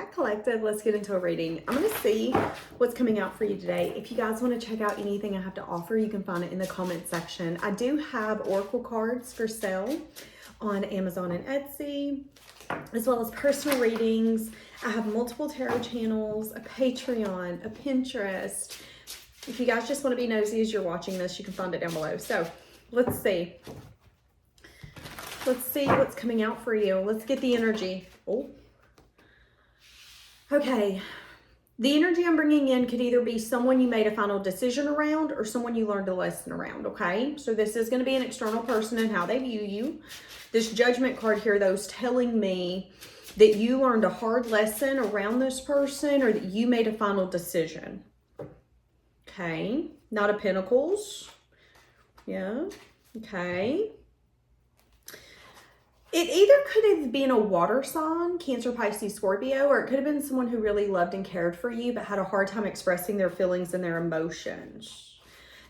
back, collective. Let's get into a reading. I'm going to see what's coming out for you today. If you guys want to check out anything I have to offer, you can find it in the comment section. I do have oracle cards for sale on Amazon and Etsy, as well as personal readings. I have multiple tarot channels, a Patreon, a Pinterest. If you guys just want to be nosy as you're watching this, you can find it down below. So let's see. Let's see what's coming out for you. Let's get the energy. Oh. Okay. The energy I'm bringing in could either be someone you made a final decision around or someone you learned a lesson around, okay? So this is going to be an external person and how they view you. This judgment card here, though, is telling me that you learned a hard lesson around this person or that you made a final decision. Okay. Knight of Pentacles. Yeah. Okay. It either could have been a water sign, Cancer, Pisces, Scorpio, or it could have been someone who really loved and cared for you but had a hard time expressing their feelings and their emotions.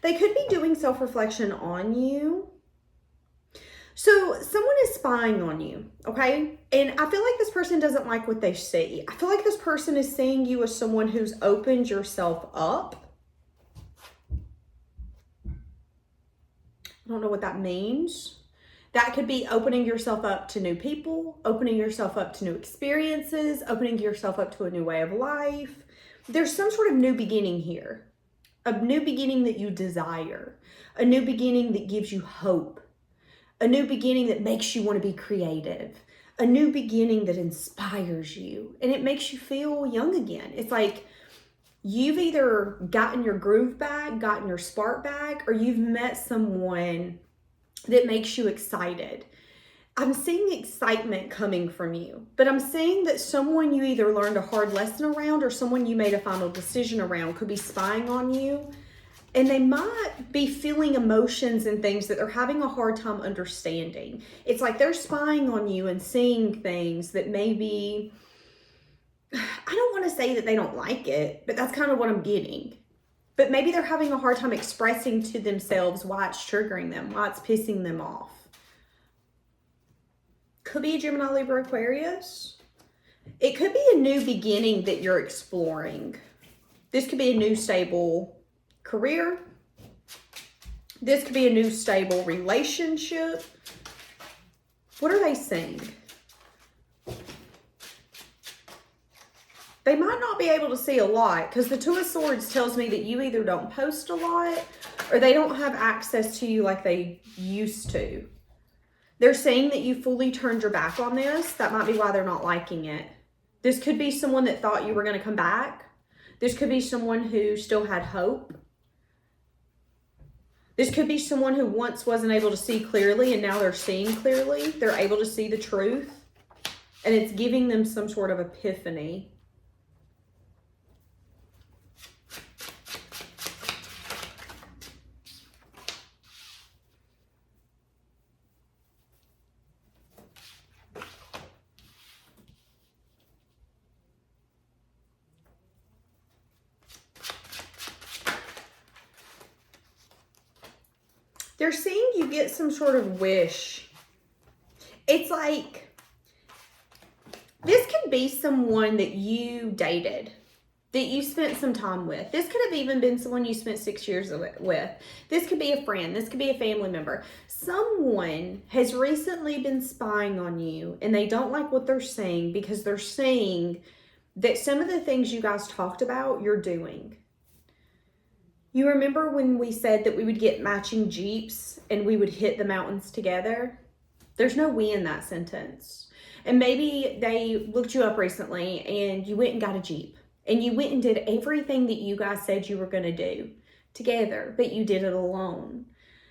They could be doing self-reflection on you. So someone is spying on you, okay? And I feel like this person doesn't like what they see. I feel like this person is seeing you as someone who's opened yourself up. I don't know what that means. That could be opening yourself up to new people, opening yourself up to new experiences, opening yourself up to a new way of life. There's some sort of new beginning here. A new beginning that you desire. A new beginning that gives you hope. A new beginning that makes you want to be creative. A new beginning that inspires you. And it makes you feel young again. It's like you've either gotten your groove back, gotten your spark back, or you've met someone that makes you excited. I'm seeing excitement coming from you, but I'm saying that someone you either learned a hard lesson around or someone you made a final decision around could be spying on you, and they might be feeling emotions and things that they're having a hard time understanding. It's like they're spying on you and seeing things that maybe, I don't want to say that they don't like it, but that's kind of what I'm getting. But maybe they're having a hard time expressing to themselves why it's triggering them, why it's pissing them off. Could be a Gemini, Libra, Aquarius. It could be a new beginning that you're exploring. This could be a new stable career. This could be a new stable relationship. What are they saying? They might not be able to see a lot because the Two of Swords tells me that you either don't post a lot or they don't have access to you like they used to. They're saying that you fully turned your back on this. That might be why they're not liking it. This could be someone that thought you were going to come back. This could be someone who still had hope. This could be someone who once wasn't able to see clearly and now they're seeing clearly. They're able to see the truth and it's giving them some sort of epiphany. They're seeing you get some sort of wish. It's like, this could be someone that you dated, that you spent some time with. This could have even been someone you spent 6 years with. This could be a friend. This could be a family member. Someone has recently been spying on you and they don't like what they're saying because they're saying that some of the things you guys talked about, you're doing. You remember when we said that we would get matching Jeeps and we would hit the mountains together? There's no we in that sentence. And maybe they looked you up recently and you went and got a Jeep. And you went and did everything that you guys said you were going to do together, but you did it alone.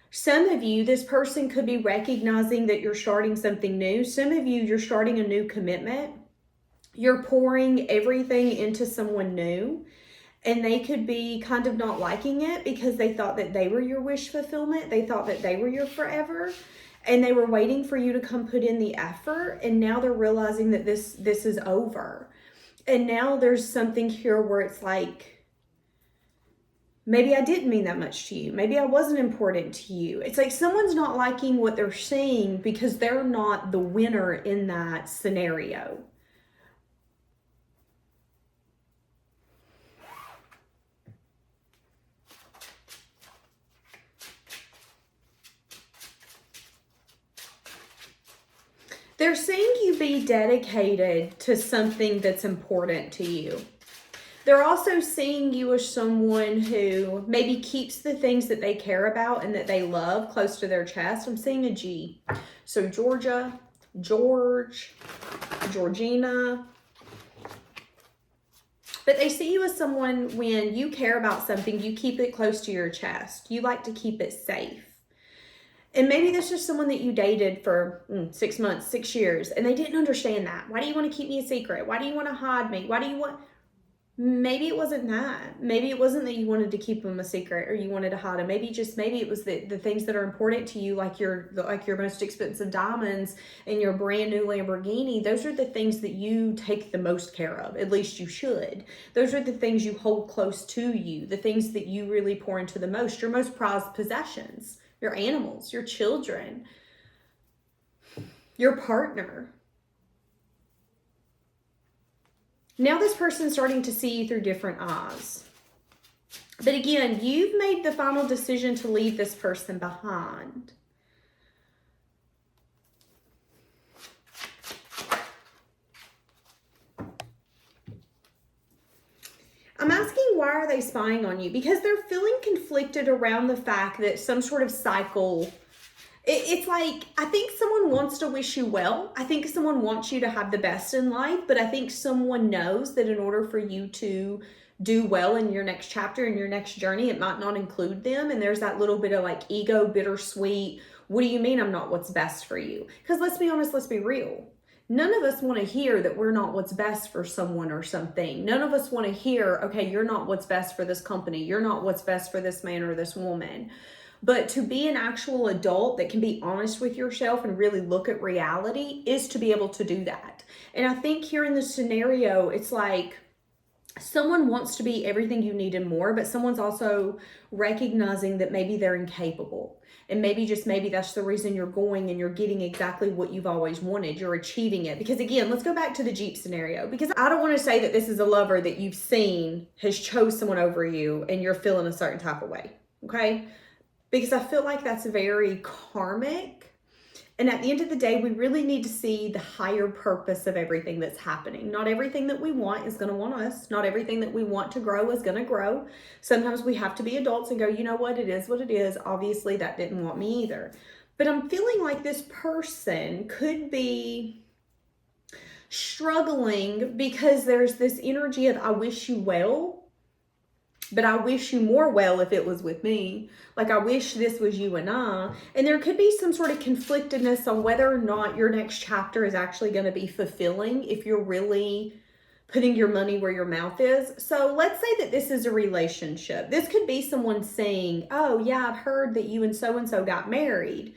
Some of you, this person could be recognizing that you're starting something new. Some of you, you're starting a new commitment. You're pouring everything into someone new. And they could be kind of not liking it because they thought that they were your wish fulfillment. They thought that they were your forever. And they were waiting for you to come put in the effort. And now they're realizing that this is over. And now there's something here where it's like, maybe I didn't mean that much to you. Maybe I wasn't important to you. It's like someone's not liking what they're seeing because they're not the winner in that scenario. They're seeing you be dedicated to something that's important to you. They're also seeing you as someone who maybe keeps the things that they care about and that they love close to their chest. I'm seeing a G. So Georgia, George, Georgina. But they see you as someone, when you care about something, you keep it close to your chest. You like to keep it safe. And maybe this is someone that you dated for 6 months, 6 years, and they didn't understand that. Why do you want to keep me a secret? Why do you want to hide me? Why do you want... Maybe it wasn't that. Maybe it wasn't that you wanted to keep them a secret or you wanted to hide them. Maybe it was the things that are important to you, like your most expensive diamonds and your brand new Lamborghini. Those are the things that you take the most care of. At least you should. Those are the things you hold close to you, the things that you really pour into the most, your most prized possessions, your animals, your children, your partner. Now this person's starting to see you through different eyes. But again, you've made the final decision to leave this person behind. I'm asking, why are they spying on you? Because they're feeling conflicted around the fact that some sort of cycle... It's like, I think someone wants to wish you well. I think someone wants you to have the best in life, but I think someone knows that in order for you to do well in your next chapter, in your next journey, it might not include them. And there's that little bit of like ego, bittersweet. What do you mean I'm not what's best for you? Because let's be honest, let's be real. None of us want to hear that we're not what's best for someone or something. None of us want to hear, okay, you're not what's best for this company. You're not what's best for this man or this woman. But to be an actual adult that can be honest with yourself and really look at reality is to be able to do that. And I think here in this scenario, it's like someone wants to be everything you need and more, but someone's also recognizing that maybe they're incapable. And maybe that's the reason you're going and you're getting exactly what you've always wanted. You're achieving it. Because again, let's go back to the Jeep scenario. Because I don't want to say that this is a lover that you've seen has chose someone over you and you're feeling a certain type of way. Okay? Because I feel like that's very karmic. And at the end of the day, we really need to see the higher purpose of everything that's happening. Not everything that we want is going to want us. Not everything that we want to grow is going to grow. Sometimes we have to be adults and go, you know what, it is what it is. Obviously, that didn't want me either. But I'm feeling like this person could be struggling because there's this energy of, I wish you well. But I wish you more well if it was with me. Like, I wish this was you and I. And there could be some sort of conflictedness on whether or not your next chapter is actually going to be fulfilling if you're really putting your money where your mouth is. So let's say that this is a relationship. This could be someone saying, oh yeah, I've heard that you and so got married.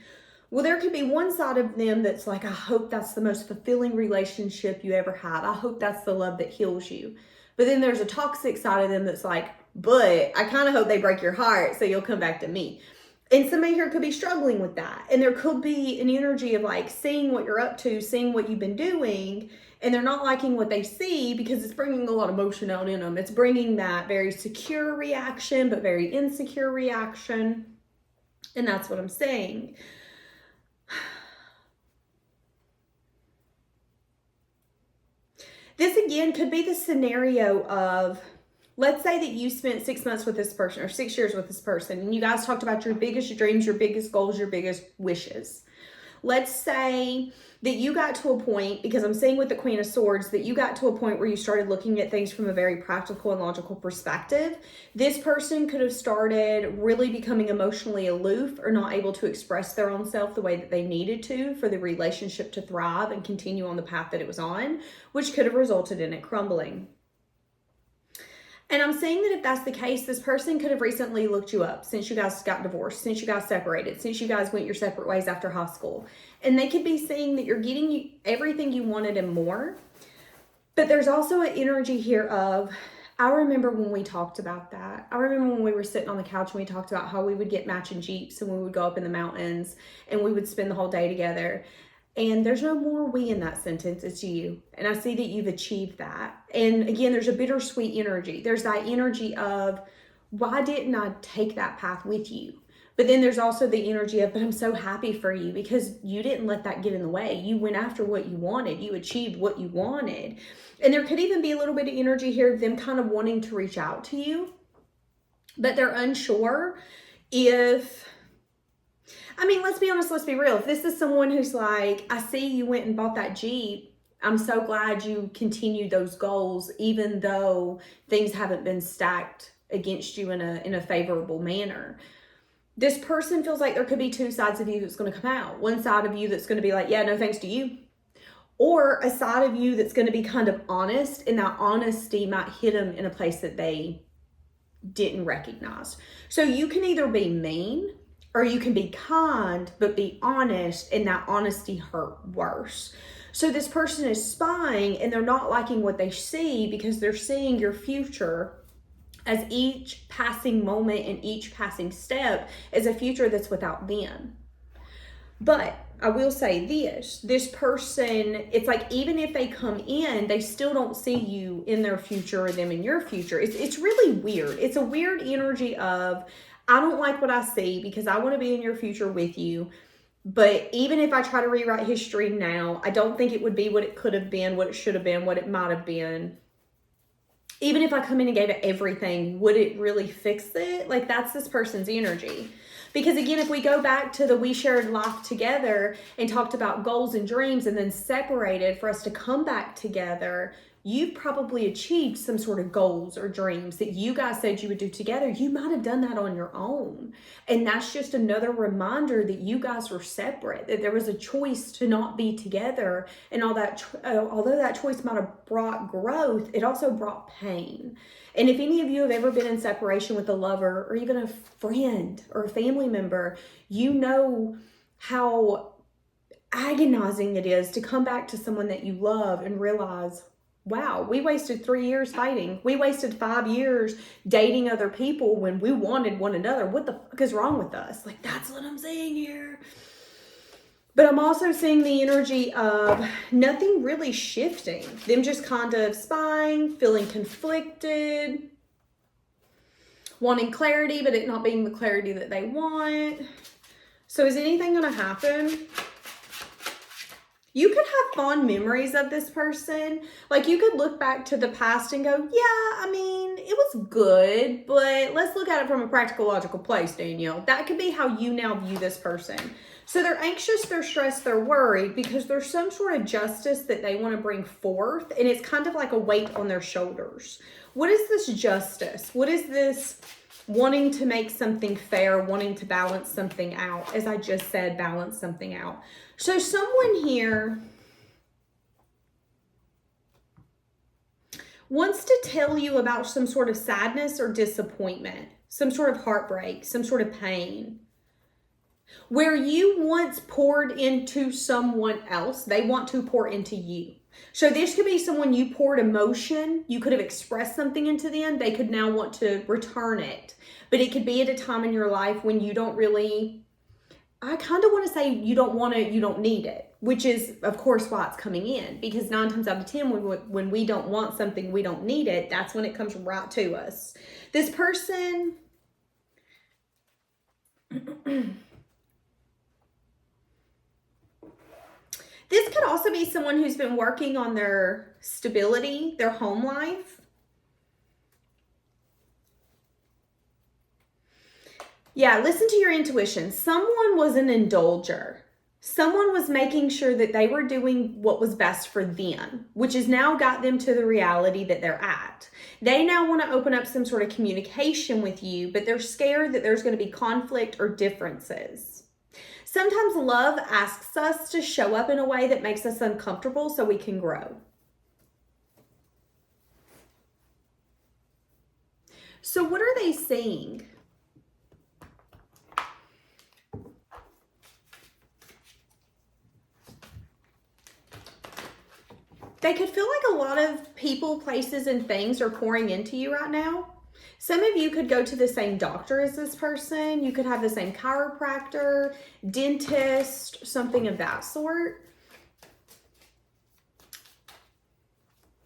Well, there could be one side of them that's like, I hope that's the most fulfilling relationship you ever had. I hope that's the love that heals you. But then there's a toxic side of them that's like, but I kind of hope they break your heart so you'll come back to me. And somebody here could be struggling with that. And there could be an energy of like seeing what you're up to, seeing what you've been doing, and they're not liking what they see because it's bringing a lot of emotion out in them. It's bringing that very secure reaction, but very insecure reaction. And that's what I'm saying. This again could be the scenario of, let's say that you spent 6 months with this person or 6 years with this person and you guys talked about your biggest dreams, your biggest goals, your biggest wishes. Let's say that you got to a point, because I'm saying with the Queen of Swords, that you got to a point where you started looking at things from a very practical and logical perspective. This person could have started really becoming emotionally aloof or not able to express their own self the way that they needed to for the relationship to thrive and continue on the path that it was on, which could have resulted in it crumbling. And I'm saying that if that's the case, this person could have recently looked you up since you guys got divorced, since you guys separated, since you guys went your separate ways after high school. And they could be seeing that you're getting everything you wanted and more. But there's also an energy here of, I remember when we talked about that. I remember when we were sitting on the couch and we talked about how we would get matching Jeeps and we would go up in the mountains and we would spend the whole day together. And there's no more we in that sentence, it's you. And I see that you've achieved that. And again, there's a bittersweet energy. There's that energy of, why didn't I take that path with you? But then there's also the energy of, but I'm so happy for you because you didn't let that get in the way. You went after what you wanted. You achieved what you wanted. And there could even be a little bit of energy here of them kind of wanting to reach out to you, but they're unsure if, I mean, let's be honest, let's be real. If this is someone who's like, I see you went and bought that Jeep. I'm so glad you continued those goals, even though things haven't been stacked against you in a favorable manner. This person feels like there could be two sides of you that's going to come out. One side of you that's going to be like, yeah, no thanks to you. Or a side of you that's going to be kind of honest, and that honesty might hit them in a place that they didn't recognize. So you can either be mean or you can be kind, but be honest, and that honesty hurt worse. So this person is spying and they're not liking what they see because they're seeing your future as each passing moment and each passing step is a future that's without them. But I will say this person, it's like even if they come in, they still don't see you in their future or them in your future. It's really weird. It's a weird energy of, I don't like what I see because I want to be in your future with you. But even if I try to rewrite history now, I don't think it would be what it could have been, what it should have been, what it might have been. Even if I come in and gave it everything, would it really fix it? Like, that's this person's energy. Because again, if we go back to the we shared life together and talked about goals and dreams and then separated for us to come back together, you've probably achieved some sort of goals or dreams that you guys said you would do together. You might have done that on your own. And that's just another reminder that you guys were separate, that there was a choice to not be together. And all that, although that choice might have brought growth, it also brought pain. And if any of you have ever been in separation with a lover or even a friend or a family member, you know how agonizing it is to come back to someone that you love and realize, wow, we wasted 3 years fighting. We wasted 5 years dating other people when we wanted one another. What the fuck is wrong with us? Like, that's what I'm saying here. But I'm also seeing the energy of nothing really shifting. Them just kind of spying, feeling conflicted, wanting clarity, but it not being the clarity that they want. So is anything going to happen? You could have fond memories of this person. Like, you could look back to the past and go, yeah, I mean, it was good, but let's look at it from a practical, logical place, Danielle. That could be how you now view this person. So they're anxious, they're stressed, they're worried because there's some sort of justice that they want to bring forth, and it's kind of like a weight on their shoulders. What is this justice? What is this wanting to make something fair, wanting to balance something out? As I just said, balance something out. So someone here wants to tell you about some sort of sadness or disappointment, some sort of heartbreak, some sort of pain, where you once poured into someone else, they want to pour into you. So this could be someone you poured emotion, you could have expressed something into them, they could now want to return it. But it could be at a time in your life when you don't really, I kind of want to say you don't want it, you don't need it, which is, of course, why it's coming in. Because 9 times out of 10, when we don't want something, we don't need it, that's when it comes right to us. This person, this could also be someone who's been working on their stability, their home life. Yeah, listen to your intuition. Someone was an indulger. Someone was making sure that they were doing what was best for them, which has now got them to the reality that they're at. They now want to open up some sort of communication with you, but they're scared that there's going to be conflict or differences. Sometimes love asks us to show up in a way that makes us uncomfortable so we can grow. So what are they saying? They could feel like a lot of people, places, and things are pouring into you right now. Some of you could go to the same doctor as this person. You could have the same chiropractor, dentist, something of that sort.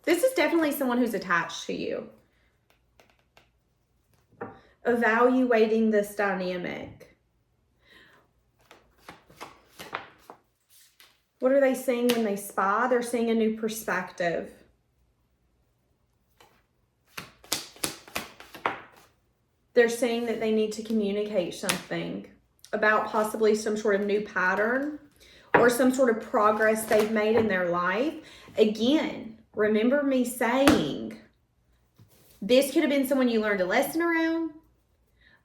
This is definitely someone who's attached to you. Evaluating this dynamic. What are they seeing when they spy? They're seeing a new perspective. They're seeing that they need to communicate something about possibly some sort of new pattern or some sort of progress they've made in their life. Again, remember me saying this could have been someone you learned a lesson around,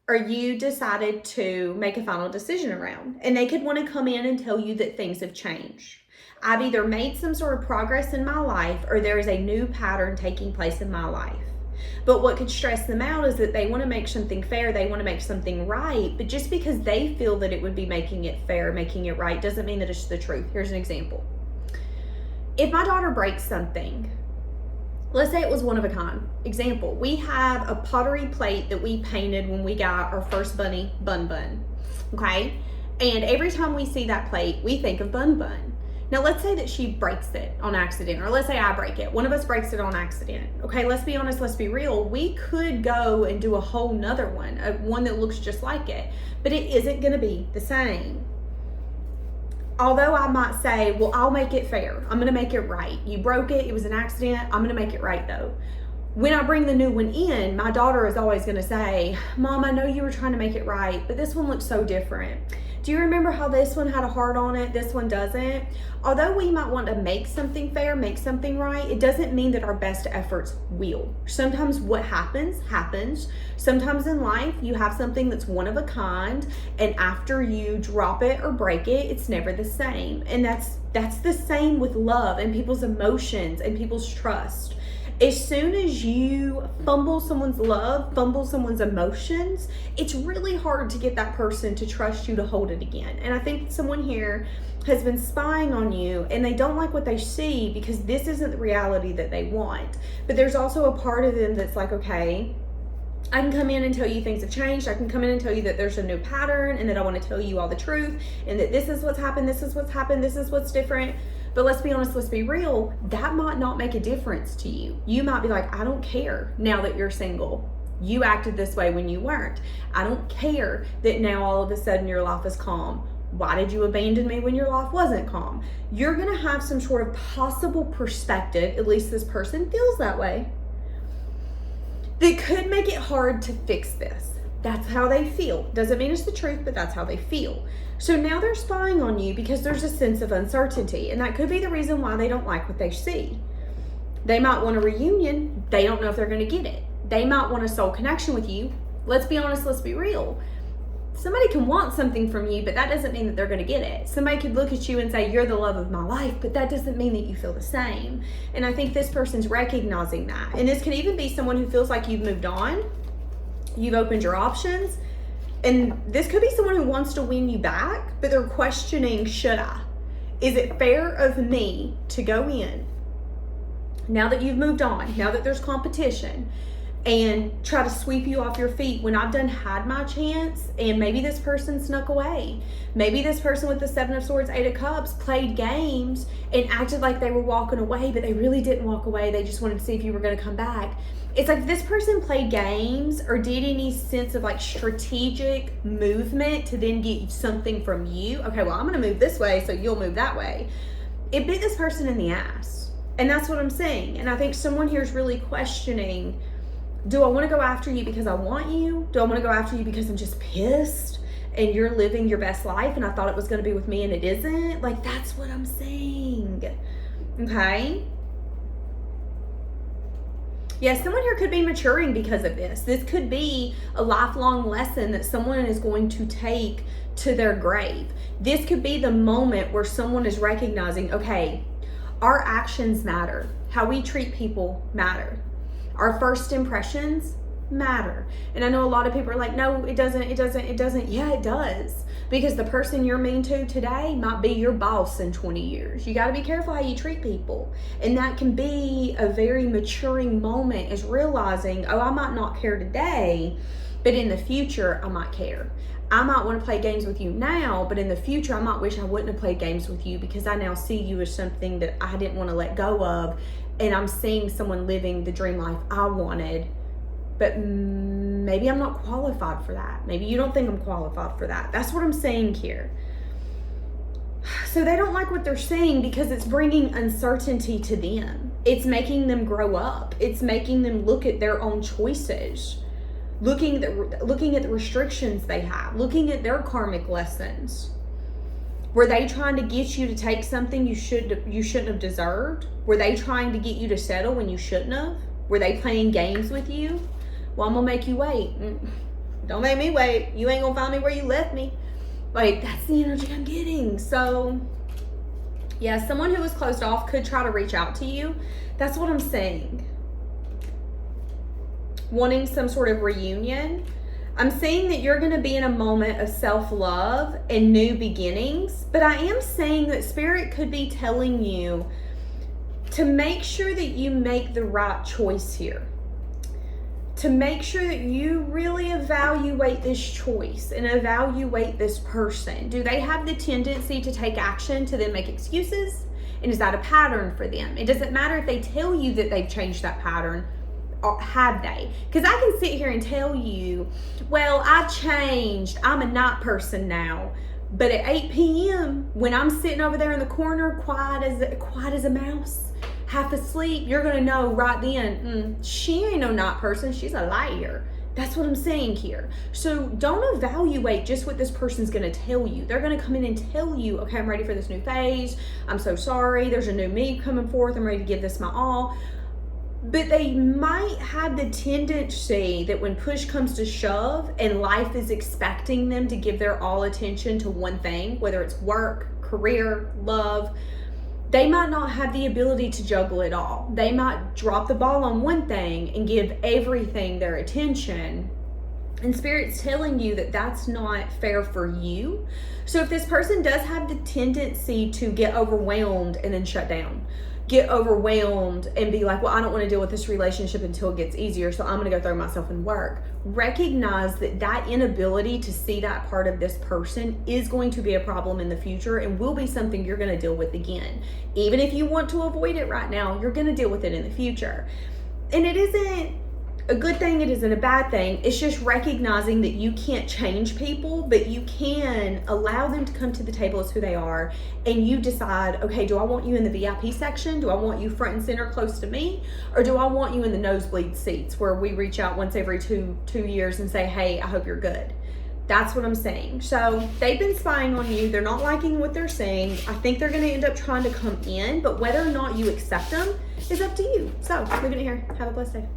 or you decided to make a final decision around. And they could want to come in and tell you that things have changed. I've either made some sort of progress in my life, or there is a new pattern taking place in my life. But what could stress them out is that they want to make something fair, they want to make something right, but just because they feel that it would be making it fair, making it right, doesn't mean that it's the truth. Here's an example. If my daughter breaks something, let's say it was one of a kind. Example, we have a pottery plate that we painted when we got our first bunny, Bun Bun, okay? And every time we see that plate, we think of Bun Bun. Now, let's say that she breaks it on accident, or let's say I break it. One of us breaks it on accident. Okay, let's be honest, let's be real. We could go and do a whole nother one, one that looks just like it, but it isn't gonna be the same. Although I might say, well, I'll make it fair. I'm gonna make it right. You broke it, it was an accident. I'm gonna make it right though. When I bring the new one in, my daughter is always gonna say, Mom, I know you were trying to make it right, but this one looks so different. Do you remember how this one had a heart on it, this one doesn't? Although we might want to make something fair, make something right, it doesn't mean that our best efforts will. Sometimes what happens. Sometimes in life, you have something that's one of a kind, and after you drop it or break it, it's never the same. And that's the same with love and people's emotions and people's trust. As soon as you fumble someone's love, fumble someone's emotions, it's really hard to get that person to trust you to hold it again. And I think someone here has been spying on you and they don't like what they see because this isn't the reality that they want. But there's also a part of them that's like, okay, I can come in and tell you things have changed. I can come in and tell you that there's a new pattern and that I want to tell you all the truth and that this is what's happened, this is what's happened, this is what's different. But let's be honest, let's be real. That might not make a difference to you. You might be like, I don't care now that you're single. You acted this way when you weren't. I don't care that now all of a sudden your life is calm. Why did you abandon me when your life wasn't calm? You're gonna have some sort of possible perspective, at least this person feels that way, that could make it hard to fix this. That's how they feel. Doesn't mean it's the truth, but that's how they feel. So now they're spying on you because there's a sense of uncertainty, and that could be the reason why they don't like what they see. They might want a reunion. They don't know if they're going to get it. They might want a soul connection with you. Let's be honest, let's be real. Somebody can want something from you, but that doesn't mean that they're going to get it. Somebody could look at you and say, you're the love of my life, but that doesn't mean that you feel the same. And I think this person's recognizing that. And this could even be someone who feels like you've moved on. You've opened your options. And this could be someone who wants to win you back, but they're questioning, should I? Is it fair of me to go in, now that you've moved on, now that there's competition, and try to sweep you off your feet when I've done had my chance and maybe this person snuck away? Maybe this person with the 7 of Swords, 8 of Cups played games and acted like they were walking away, but they really didn't walk away. They just wanted to see if you were going to come back. It's like this person played games or did any sense of like strategic movement to then get something from you. Okay, well, I'm going to move this way, so you'll move that way. It bit this person in the ass. And that's what I'm saying. And I think someone here is really questioning, do I want to go after you because I want you? Do I want to go after you because I'm just pissed and you're living your best life and I thought it was going to be with me and it isn't? Like, that's what I'm saying. Okay? Yeah, someone here could be maturing because of this. This could be a lifelong lesson that someone is going to take to their grave. This could be the moment where someone is recognizing, okay, our actions matter. How we treat people matter. Our first impressions matter. And I know a lot of people are like, no, it doesn't. Yeah, it does. Because the person you're mean to today might be your boss in 20 years. You got to be careful how you treat people. And that can be a very maturing moment, is realizing, oh, I might not care today, but in the future, I might care. I might want to play games with you now, but in the future, I might wish I wouldn't have played games with you because I now see you as something that I didn't want to let go of. And I'm seeing someone living the dream life I wanted, but maybe I'm not qualified for that. Maybe you don't think I'm qualified for that. That's what I'm saying here. So they don't like what they're saying because it's bringing uncertainty to them. It's making them grow up. It's making them look at their own choices, looking at the restrictions they have, looking at their karmic lessons. Were they trying to get you to take something you shouldn't have deserved? Were they trying to get you to settle when you shouldn't have? Were they playing games with you? Well, I'm gonna make you wait. Don't make me wait. You ain't gonna find me where you left me. Like, that's the energy I'm getting. So, yeah, someone who was closed off could try to reach out to you. That's what I'm saying. Wanting some sort of reunion. I'm saying that you're going to be in a moment of self-love and new beginnings. But I am saying that Spirit could be telling you to make sure that you make the right choice here. To make sure that you really evaluate this choice and evaluate this person. Do they have the tendency to take action to then make excuses? And is that a pattern for them? It doesn't matter if they tell you that they've changed that pattern, or have they? Because I can sit here and tell you, well, I've changed. I'm a night person now. But at 8 p.m., when I'm sitting over there in the corner, quiet as a mouse, half asleep, you're going to know right then, she ain't no night person. She's a liar. That's what I'm saying here. So don't evaluate just what this person's going to tell you. They're going to come in and tell you, okay, I'm ready for this new phase. I'm so sorry. There's a new me coming forth. I'm ready to give this my all. But they might have the tendency that when push comes to shove and life is expecting them to give their all attention to one thing, whether it's work, career, love, they might not have the ability to juggle it all. They might drop the ball on one thing and give everything their attention. And Spirit's telling you that that's not fair for you. So if this person does have the tendency to get overwhelmed and then shut down, get overwhelmed and be like, well, I don't want to deal with this relationship until it gets easier, so I'm going to go throw myself in work. Recognize that that inability to see that part of this person is going to be a problem in the future and will be something you're going to deal with again. Even if you want to avoid it right now, you're going to deal with it in the future. And it isn't a good thing, it isn't a bad thing. It's just recognizing that you can't change people, but you can allow them to come to the table as who they are, and you decide, okay, do I want you in the VIP section? Do I want you front and center close to me? Or do I want you in the nosebleed seats where we reach out once every two years and say, hey, I hope you're good? That's what I'm saying. So they've been spying on you. They're not liking what they're saying. I think they're going to end up trying to come in, but whether or not you accept them is up to you. So leave it here. Have a blessed day.